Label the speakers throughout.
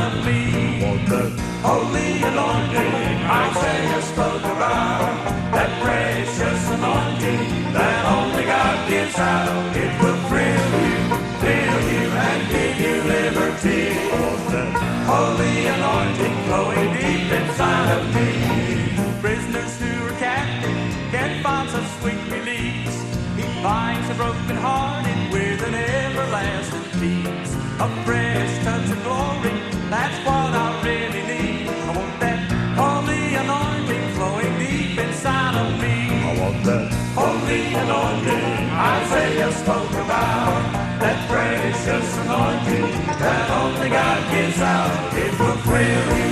Speaker 1: of me.
Speaker 2: Want that
Speaker 1: Holy anointing, Isaiah spoke about. That precious anointing that only God gives out. It will thrill you, and give you liberty.
Speaker 2: want that
Speaker 1: Holy anointing flowing deep inside of me. Prisoners who are captive can find such sweet release. He binds the brokenhearted with an everlasting peace. A fresh touch of glory, that's what I really need. I want that holy anointing flowing deep inside of me.
Speaker 2: I want that
Speaker 1: Holy anointing, Isaiah spoke about. That precious anointing that only God gives out. It will thrill you,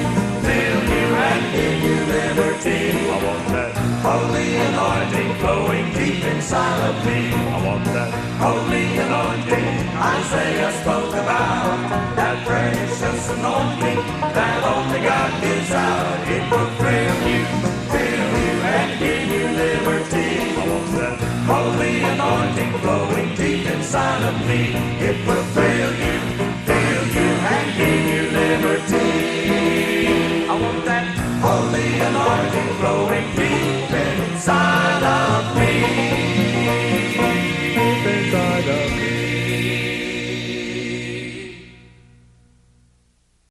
Speaker 1: and give you liberty.
Speaker 2: I want that
Speaker 1: Holy anointing flowing deep inside of me.
Speaker 2: I want that
Speaker 1: Holy anointing, Isaiah spoke about. That precious anointing that only God gives out. It will thrill you, and give you liberty.
Speaker 2: I want that
Speaker 1: Holy anointing flowing deep inside of me. It will thrill you, and give you liberty. I want that holy anointing flowing